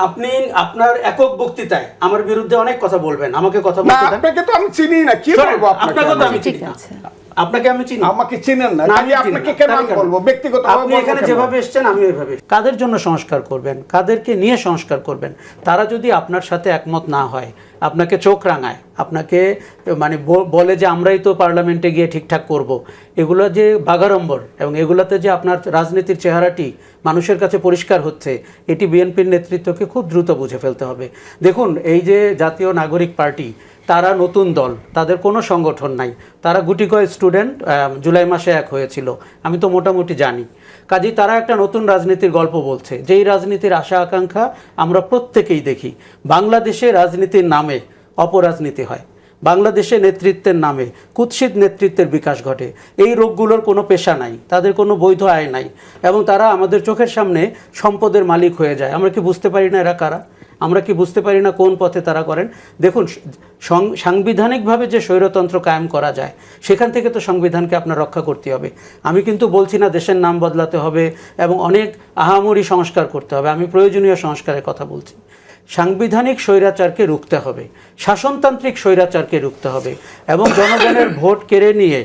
আপনি আপনার একক বক্তৃতায় আমার বিরুদ্ধে অনেক কথা বলবেন, আমাকে কথা না, বলতে দেন। আপনাকে তো আমি চিনি না, কি বলবো আপনাকে তো আমি চিনি ঠিক না। আছে। আপনাকে আমি চিনি, আমাকে চিনেন না, না, তাহলে আমি চিনি আপনাকে না। কেন তাহলে আমি কেন? বলবো ব্যক্তিগত আপনি এখানে যেভাবে এসেছেন আমি ওইভাবে। কাদের জন্য সংস্কার করবেন, কাদেরকে নিয়ে সংস্কার করবেন, তারা যদি আপনার সাথে একমত না হয়, আপনাকে চোখ রাঙায়, আপনাকে মানে বলে যে আমরাই তো পার্লামেন্টে গিয়ে ঠিকঠাক করব, এগুলো যে বাগাড়ম্বর এবং এগুলোতে যে আপনার রাজনীতির চেহারাটি মানুষের কাছে পরিষ্কার হচ্ছে, এটি বিএনপির নেতৃত্বকে খুব দ্রুত বুঝে ফেলতে হবে। দেখুন, এই যে জাতীয় নাগরিক পার্টি, তারা নতুন দল, তাদের কোনো সংগঠন নাই, তারা গুটিকয় স্টুডেন্ট জুলাই মাসে এক হয়েছিল, আমি তো মোটামুটি জানি। কাজেই তারা একটা নতুন রাজনীতির গল্প বলছে, যেই রাজনীতির আশা আকাঙ্ক্ষা আমরা প্রত্যেকেই দেখি। বাংলাদেশে রাজনীতির নামে অপরাজনীতি হয়, বাংলাদেশে নেতৃত্বের নামে কুৎসিত নেতৃত্বের বিকাশ ঘটে। এই রোগগুলোর কোনো পেশা নাই, তাদের কোনো বৈধ আয় নাই, এবং তারা আমাদের চোখের সামনে সম্পদের মালিক হয়ে যায়। আমরা কি বুঝতে পারি না এরা কারা? আমরা কি বুঝতে পারি না কোন পথে তারা করেন? দেখুন, সাংবিধানিকভাবে যে স্বৈরতন্ত্র কায়েম করা যায়, সেখান থেকে তো সংবিধানকে আপনার রক্ষা করতে হবে। আমি কিন্তু বলছি না দেশের নাম বদলাতে হবে এবং অনেক আহামরি সংস্কার করতে হবে, আমি প্রয়োজনীয় সংস্কারের কথা বলছি। সাংবিধানিক স্বৈরাচারকে রুখতে হবে, শাসনতান্ত্রিক স্বৈরাচারকে রুখতে হবে, এবং জনগণের ভোট কেড়ে নিয়ে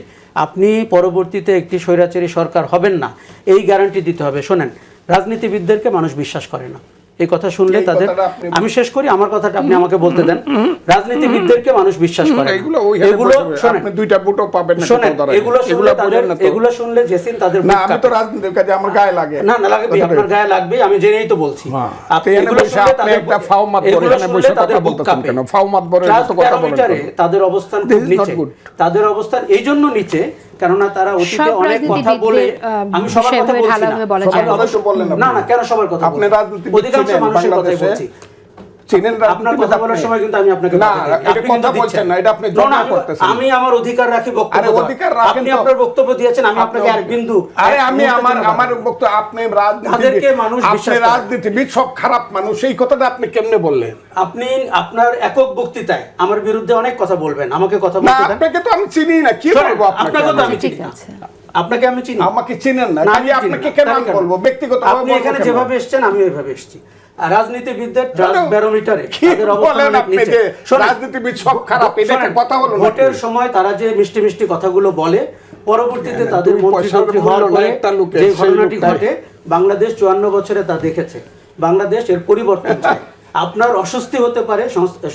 আপনি পরবর্তীতে একটি স্বৈরাচারী সরকার হবেন না, এই গ্যারান্টি দিতে হবে। শোনেন, রাজনীতিবিদদেরকে মানুষ বিশ্বাস করে না, এই কথা শুনলে তাদের, আমি শেষ করি আমার কথাটা, আপনি আমাকে বলতে দেন। রাজনীতিবিদদেরকে মানুষ বিশ্বাস করে না, এগুলো শোনেন, দুইটা বুটো পাবেন না, শোনেন, এগুলো শুনলে জেসিন তাদের না, আমি তো রাজনীতির কাজে আমার গায়ে লাগে না, না লাগবে, আপনার গায়ে লাগবে, আমি জেনেই তো বলছি। আপনি এগুলো শুনলে আপনি একটা ফাউমাত করে এখানে বসে কথা বলতেছেন কেন? ফাউমাত বলে এত কথা বলেন। তাদের অবস্থান খুব নিচে, তাদের অবস্থান এই জন্য নিচে কেননা তারা অতীতে অনেক কথা বলে, আমি সবার কথা বলছি না, না না, কেন সবার কথা আপনি রাজনীতি অধিকাংশ মানুষের কথাই বলছি। চিনেন আপনার কথা বলার সময় কিন্তু আমি আপনাকে না, এটা কথা বলছেন না, এটা আপনি জন্য করতেছেন। আমি আমার অধিকার রাখি বক্তব্য। আরে অধিকার রাখেন, আপনি আপনার বক্তব্য দিয়েছেন, আমি আপনাকে এক বিন্দু, আরে আমি আমার বক্তব্য, আপনি তাদেরকে মানুষ আপনি রাজনীতিবিদ সব খারাপ মানুষ, এই কথাটা আপনি কেমনে বললেন? আপনি আপনার একক বক্তৃতায় আমার বিরুদ্ধে অনেক কথা বলবেন, আমাকে কথা না, বলতে দেন। আপনাকে তো আমি চিনি না, কি বলবো আপনাকে? আপনাকে তো আমি চিনি না, আপনাকে আমি চিনি, আমাকে চিনেন না, না, তাহলে আপনাকে কেন আমি বলবো ব্যক্তিগত? আপনি এখানে যেভাবে এসেছেন আমি ওইভাবে এসেছি। আর রাজনীতিবিদদের ট্রাস্ট ব্যারোমিটারে তাদের অবস্থান অনেক নিচে। রাজনীতিবিদ সব খারাপ, এটা কথা হলো না। ভোটের সময় তারা যে মিষ্টি মিষ্টি কথাগুলো বলে, পরবর্তীতে তাদের মন্ত্রী হওয়ার পরে যে ঘটনাটি ঘটে, বাংলাদেশ 54 বছরে তা দেখেছে। বাংলাদেশ এর পরিবর্তন চায়। আপনার অস্বস্তি হতে পারে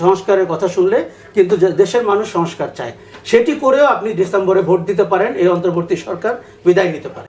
সংস্কারের কথা শুনলে, কিন্তু দেশের মানুষ সংস্কার চায়, সেটি করেও আপনি ডিসেম্বরে ভোট দিতে পারেন, এই অন্তর্বর্তী সরকার বিদায় নিতে পারে।